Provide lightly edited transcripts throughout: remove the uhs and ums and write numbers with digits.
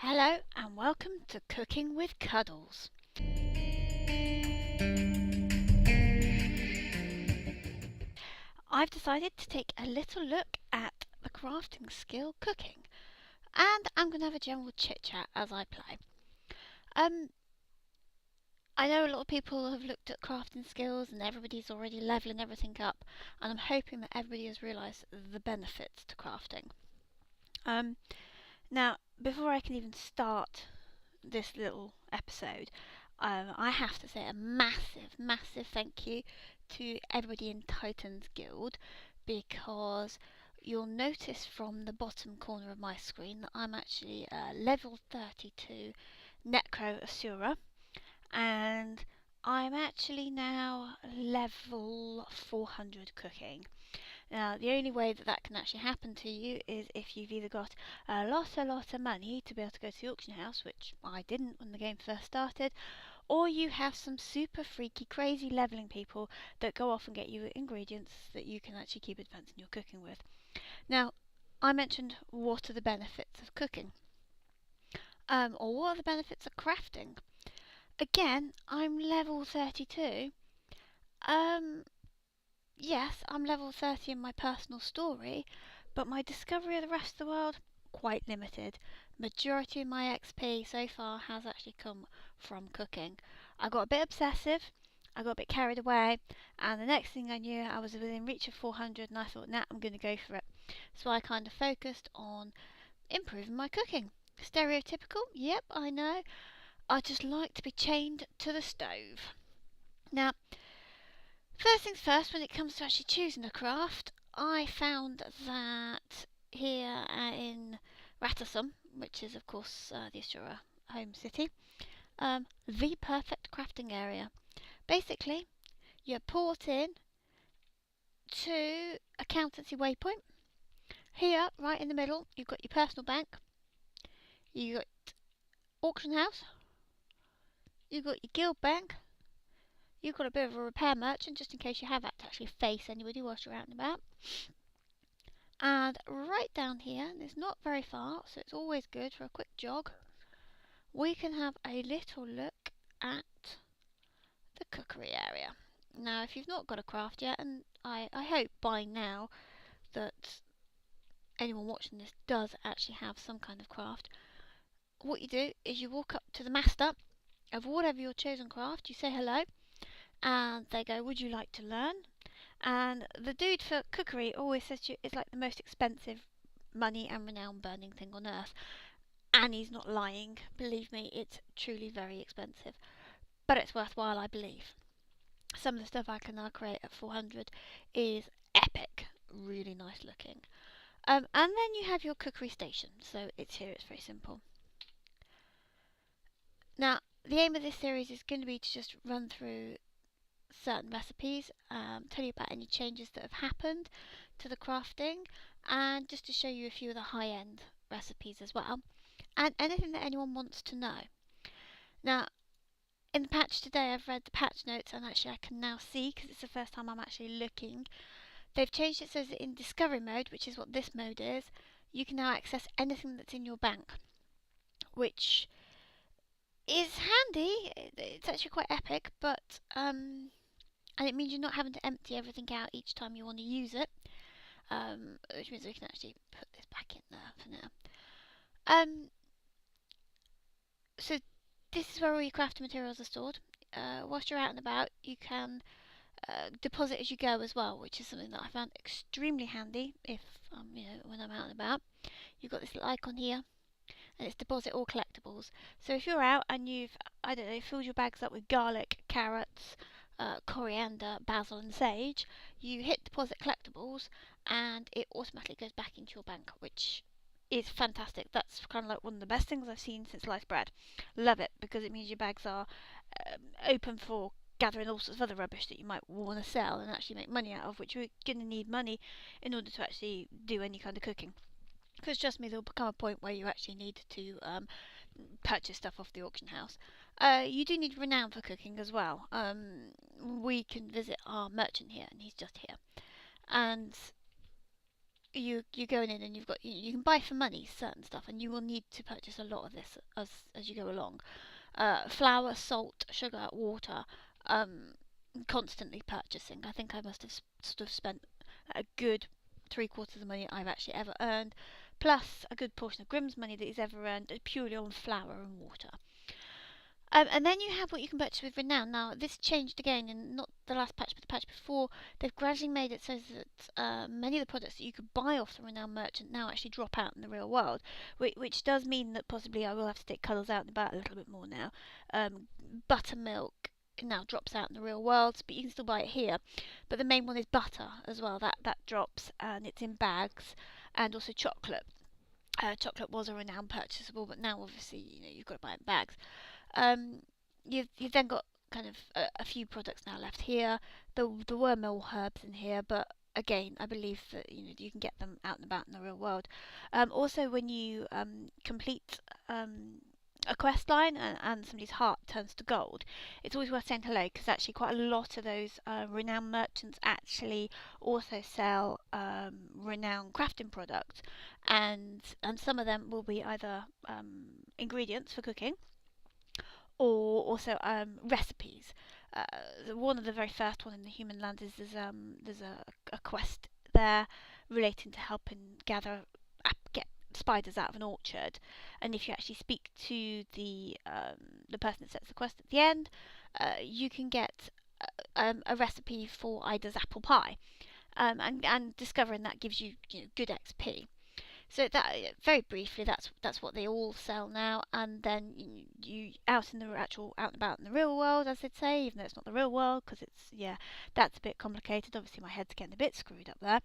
Hello and welcome to Cooking with Cuddles. I've decided to take a little look at the crafting skill cooking, and I'm going to have a general chit chat as I play. Um, I know a lot of people have looked at crafting skills and everybody's already leveling everything up, and I'm hoping that everybody has realised the benefits to crafting. Now, before I can even start this little episode, I have to say a massive, massive thank you to everybody in Titans Guild, because you'll notice from the bottom corner of my screen that I'm actually level 32 Necro Asura, and I'm actually now level 400 cooking. Now, the only way that that can actually happen to you is if you've either got a lot of money to be able to go to the auction house, which I didn't when the game first started, or you have some super freaky, crazy leveling people that go off and get you ingredients that you can actually keep advancing your cooking with. Now, I mentioned what are the benefits of cooking, or what are the benefits of crafting. Again, I'm level 32. Um, yes, I'm level 30 in my personal story, but my discovery of the rest of the world, quite limited. Majority of my XP so far has actually come from cooking. I got a bit obsessive, I got a bit carried away, and the next thing I knew, I was within reach of 400, and I thought, nah, I'm going to go for it. So I kind of focused on improving my cooking. Stereotypical? Yep, I know. I just like to be chained to the stove. Now, first things first, when it comes to actually choosing a craft, I found that here in Rattersum, which is of course the Asura home city, the perfect crafting area. Basically, you're port in to Accountancy Waypoint. Here, right in the middle, you've got your personal bank, you've got auction house, you've got your guild bank, you've got a bit of a repair merchant just in case you have had to actually face anybody whilst you're out and about. And right down here, and it's not very far, so it's always good for a quick jog, we can have a little look at the cookery area. Now, if you've not got a craft yet, and I hope by now that anyone watching this does actually have some kind of craft, what you do is you walk up to the master of whatever your chosen craft, you say hello, and they go, would you like to learn? And the dude for cookery always says to you, it's like the most expensive money and renown burning thing on earth. And he's not lying. Believe me, it's truly very expensive. But it's worthwhile, I believe. Some of the stuff I can now create at 400 is epic. Really nice looking. And then you have your cookery station. So it's here, it's very simple. Now, the aim of this series is going to be to just run through certain recipes, tell you about any changes that have happened to the crafting, and just to show you a few of the high-end recipes as well, and anything that anyone wants to know. Now, in the patch today, I've read the patch notes, and actually I can now see, because it's the first time I'm actually looking, they've changed it so that in discovery mode, which is what this mode is, you can now access anything that's in your bank, which is handy. It's actually quite epic, but and it means you're not having to empty everything out each time you want to use it, which means we can actually put this back in there for now. So this is where all your crafting materials are stored. Whilst you're out and about, you can deposit as you go as well, which is something that I found extremely handy if when I'm out and about. You've got this little icon here, and it's deposit all collectibles. So if you're out and you've, I don't know, filled your bags up with garlic, carrots, coriander, basil and sage, you hit deposit collectibles and it automatically goes back into your bank, which is fantastic. That's kind of like one of the best things I've seen since sliced bread. Love it, because it means your bags are open for gathering all sorts of other rubbish that you might want to sell and actually make money out of, which you're going to need money in order to actually do any kind of cooking. Because trust me, there will become a point where you actually need to purchase stuff off the auction house. You do need renown for cooking as well. We can visit our merchant here, and he's just here. And you're going in and you can buy for money certain stuff, and you will need to purchase a lot of this as you go along. Flour, salt, sugar, water. Um, Constantly purchasing. I think I must have sort of spent a good 3/4 of the money I've actually ever earned, plus a good portion of Grimm's money that he's ever earned, purely on flour and water. And then you have what you can purchase with Renown. Now, this changed again in not the last patch, but the patch before. They've gradually made it so that many of the products that you could buy off the Renown merchant now actually drop out in the real world, which does mean that possibly I will have to take Cuddles out and about a little bit more now. Buttermilk now drops out in the real world, but you can still buy it here. But the main one is butter as well. That drops, and it's in bags, and also chocolate. Chocolate was a Renown purchasable, but now obviously you've got to buy it in bags. Um, you've then got kind of a few products now left here. There were more herbs in here, but again, I believe that you can get them out and about in the real world. Also, when you complete a quest line and somebody's heart turns to gold, it's always worth saying hello, because actually quite a lot of those renowned merchants actually also sell renowned crafting products, and some of them will be either ingredients for cooking, or also recipes. One of the very first one in the human land is there's a quest there relating to helping get spiders out of an orchard, and if you actually speak to the person that sets the quest at the end, you can get a recipe for Ida's apple pie, and discovering that gives you, good XP. So that, very briefly, that's what they all sell now. And then you out in the actual out and about in the real world, as they'd say, even though it's not the real world, because that's a bit complicated. Obviously, my head's getting a bit screwed up there.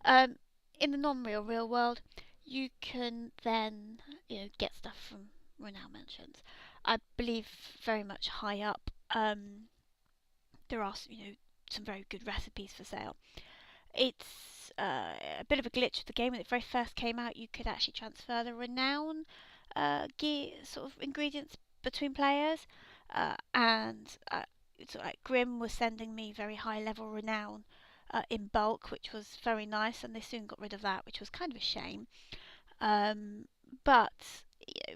Um, in the non-real world, you can then get stuff from renowned mentions. I believe very much high up. There are some very good recipes for sale. It's a bit of a glitch of the game. When it very first came out, you could actually transfer the renown gear sort of ingredients between players, and sort of like Grimm was sending me very high level renown in bulk, which was very nice, and they soon got rid of that, which was kind of a shame. But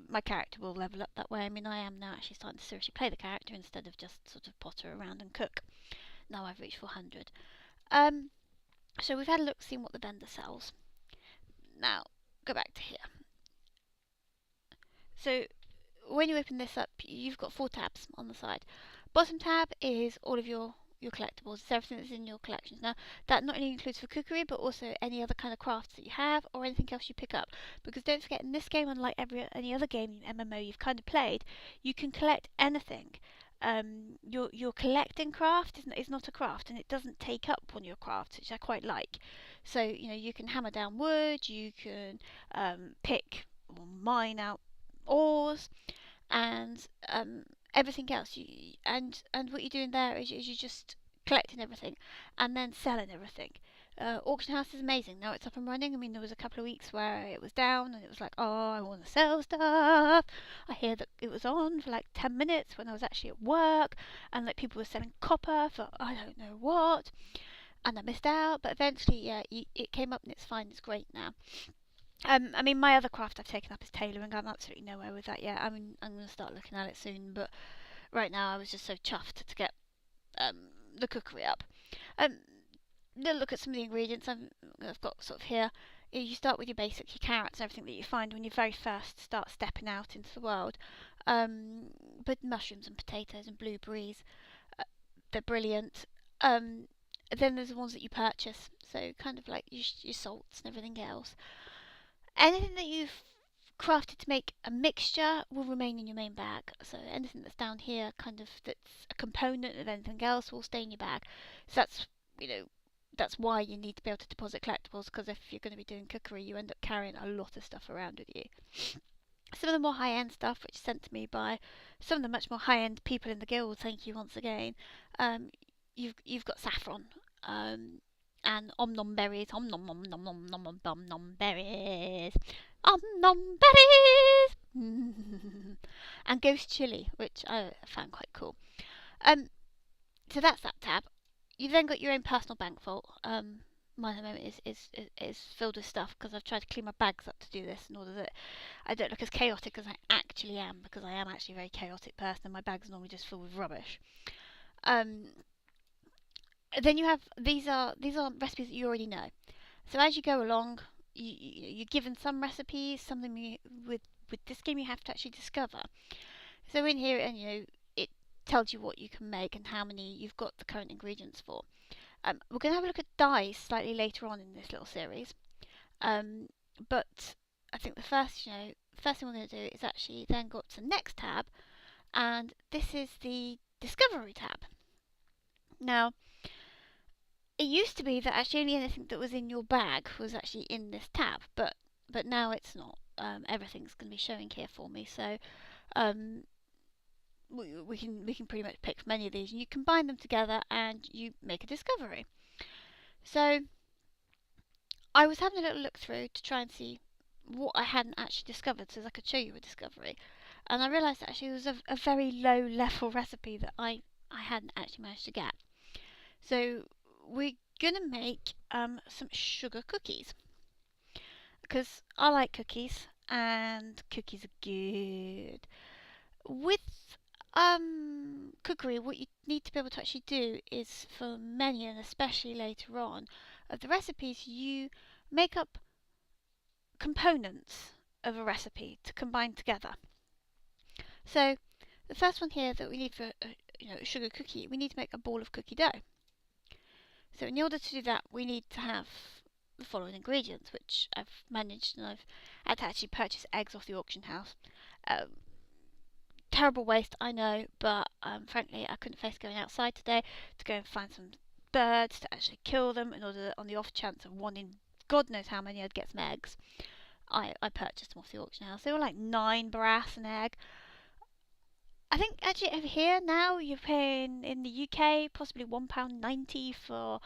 my character will level up that way. I mean, I am now actually starting to seriously play the character instead of just sort of potter around and cook. Now I've reached 400. So we've had a look, seen what the vendor sells. Now, go back to here. So when you open this up, you've got 4 tabs on the side. Bottom tab is all of your collectibles. It's everything that's in your collections. Now, that not only includes for cookery, but also any other kind of crafts that you have, or anything else you pick up. Because don't forget, in this game, unlike any other game MMO you've kind of played, you can collect anything. Your collecting craft is not a craft, and it doesn't take up one of your crafts, which I quite like. So you can hammer down wood, you can pick or mine out ores, and everything else. And what you're doing there is you're just collecting everything and then selling everything. Auction house is amazing. Now it's up and running. I mean, there was a couple of weeks where it was down and it was like, oh, I want to sell stuff. I hear that it was on for like 10 minutes when I was actually at work, and like people were selling copper for I don't know what, and I missed out. But eventually, yeah, it came up and it's fine. It's great now. I mean, my other craft I've taken up is tailoring. I'm absolutely nowhere with that yet. I mean, I'm going to start looking at it soon, but right now I was just so chuffed to get the cookery up. Um, look at some of the ingredients I've got sort of here. You start with your basics, your carrots, and everything that you find when you very first start stepping out into the world. But mushrooms and potatoes and blueberries, they're brilliant. Then there's the ones that you purchase, so kind of like your salts and everything else. Anything that you've crafted to make a mixture will remain in your main bag. So anything that's down here, kind of that's a component of anything else, will stay in your bag. So that's why you need to be able to deposit collectibles, because if you're going to be doing cookery, you end up carrying a lot of stuff around with you. Some of the more high-end stuff, which is sent to me by some of the much more high-end people in the guild, thank you once again. You've got saffron. And om nom berries, om nom nom nom nom nom nom nom nom berries, om nom berries, and ghost chili, which I found quite cool. So that's that tab. You've then got your own personal bank vault. mine at the moment is filled with stuff because I've tried to clean my bags up to do this in order that I don't look as chaotic as I actually am, because I am actually a very chaotic person and my bags are normally just filled with rubbish. Um, then you have these are recipes that you already know. So as you go along, you're given some recipes, something with this game you have to actually discover. So in here, and it tells you what you can make and how many you've got the current ingredients for. We're going to have a look at dyes slightly later on in this little series. Um, but I think the first thing we're going to do is actually then go up to the next tab, and this is the Discovery tab. Now, it used to be that actually only anything that was in your bag was actually in this tab, but now it's not. Everything's going to be showing here for me, so um, we can pretty much pick from any of these, and you combine them together and you make a discovery. So I was having a little look through to try and see what I hadn't actually discovered, so as I could show you a discovery, and I realised that actually it was a very low level recipe that I hadn't actually managed to get. So we're gonna make some sugar cookies, because I like cookies and cookies are good. With cookery, what you need to be able to actually do is, for many and especially later on of the recipes, you make up components of a recipe to combine together. So the first one here that we need for a sugar cookie, we need to make a ball of cookie dough. So in order to do that, we need to have the following ingredients, which I've managed, and I've had to actually purchase eggs off the auction house. Terrible waste, I know, but frankly, I couldn't face going outside today to go and find some birds to actually kill them in order that, on the off chance of one in God knows how many, I'd get some eggs. I purchased them off the auction house. They were like 9 brass an egg. I think actually over here now you're paying in the UK possibly £1.90 for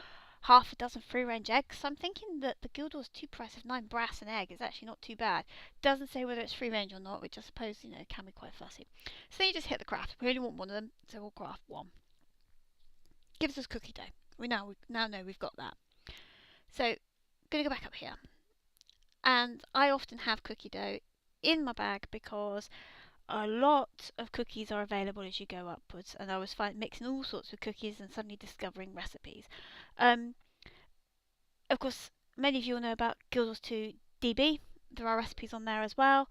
half a dozen free range eggs. So I'm thinking that the Guildhall's two price of 9 brass an egg is actually not too bad. Doesn't say whether it's free range or not, which I suppose can be quite fussy. So then you just hit the craft. We only want one of them, so we'll craft one. Gives us cookie dough. We now know we've got that. So gonna go back up here, and I often have cookie dough in my bag because a lot of cookies are available as you go upwards, and I was mixing all sorts of cookies and suddenly discovering recipes. Of course, many of you will know about Guildhall's 2 DB. There are recipes on there as well.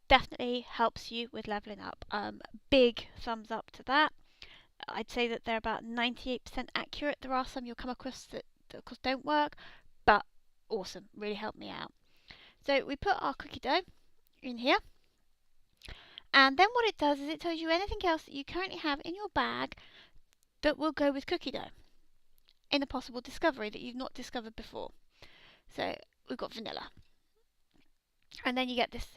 Definitely helps you with leveling up. Big thumbs up to that. I'd say that they're about 98% accurate. There are some you'll come across that of course don't work, but awesome, really helped me out. So we put our cookie dough in here. And then what it does is it tells you anything else that you currently have in your bag that will go with cookie dough in a possible discovery that you've not discovered before. So we've got vanilla. And then you get this,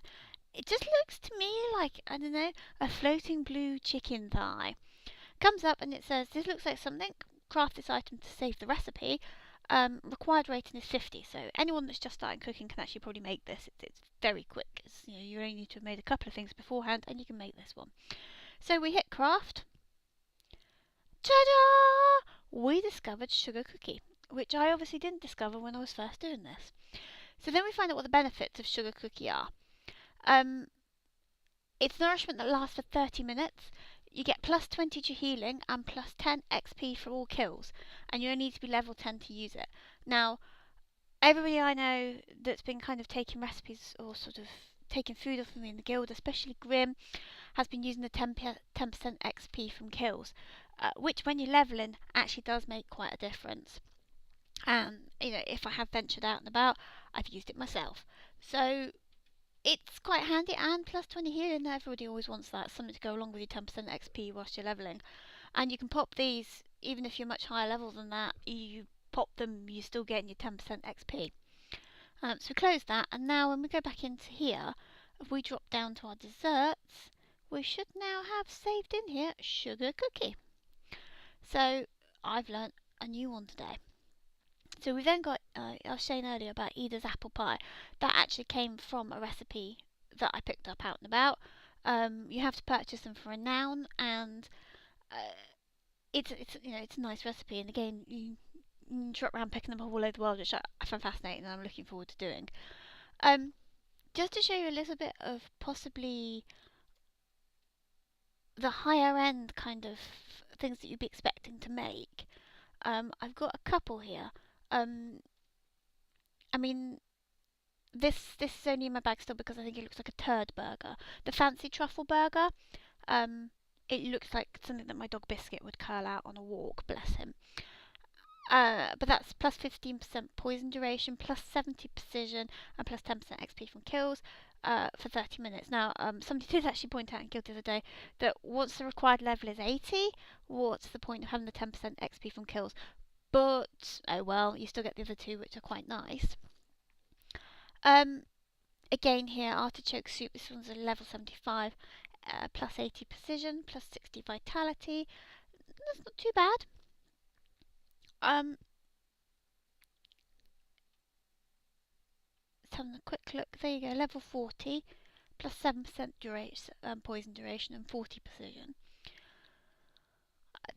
it just looks to me like, I don't know, a floating blue chicken thigh. Comes up and it says, this looks like something, craft this item to save the recipe. Required rating is 50, so anyone that's just starting cooking can actually probably make this. It's very quick. You only need to have made a couple of things beforehand and you can make this one. So we hit craft. Ta-da! We discovered sugar cookie, which I obviously didn't discover when I was first doing this. So then we find out what the benefits of sugar cookie are. It's nourishment that lasts for 30 minutes. You get plus 20 to healing and plus 10 XP for all kills, and you only need to be level 10 to use it. Now, everybody I know that's been kind of taking recipes or sort of taking food off of me in the guild, especially Grim, has been using the 10% XP from kills, which when you're leveling actually does make quite a difference. And if I have ventured out and about, I've used it myself. So it's quite handy, and plus 20 healing, everybody always wants that, something to go along with your 10% XP whilst you're leveling. And you can pop these, even if you're much higher level than that, you pop them, you're still getting your 10% XP. So we close that, and now when we go back into here, if we drop down to our desserts, we should now have saved in here sugar cookie. So I've learnt a new one today. So we then got, I was saying earlier about Eda's apple pie. That actually came from a recipe that I picked up out and about. You have to purchase them for Renown, and it's a nice recipe. And again, trot around picking them up all over the world, which I find fascinating and I'm looking forward to doing. Just to show you a little bit of possibly the higher end kind of things that you'd be expecting to make. I've got a couple here. I mean, this is only in my bag still because I think it looks like a turd burger. The fancy truffle burger. Um, it looks like something that my dog Biscuit would curl out on a walk. Bless him. But that's plus 15% poison duration, plus 70 precision, and plus 10% XP from kills for 30 minutes. Now, somebody did actually point out in Guild the other day that once the required level is 80, what's the point of having the 10% XP from kills? But, oh well, you still get the other two, which are quite nice. Again here, artichoke soup, this one's a level 75, plus 80 precision, plus 60 vitality. That's not too bad. Let's have a quick look. There you go, level 40, plus 7% duration, poison duration, and 40 precision.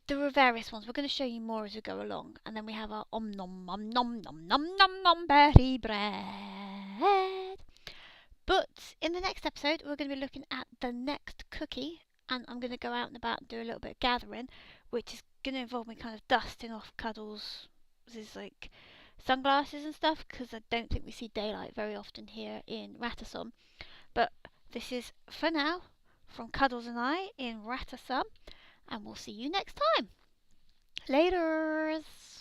There are various ones. We're going to show you more as we go along. And then we have our om nom nom nom nom nom nom berry bread. But in the next episode, we're going to be looking at the next cookie. And I'm going to go out and about and do a little bit of gathering, which is going to involve me kind of dusting off Cuddles' like sunglasses and stuff, because I don't think we see daylight very often here in Ratasum. But this is, for now, from Cuddles and I in Ratasum, and we'll see you next time. Laters!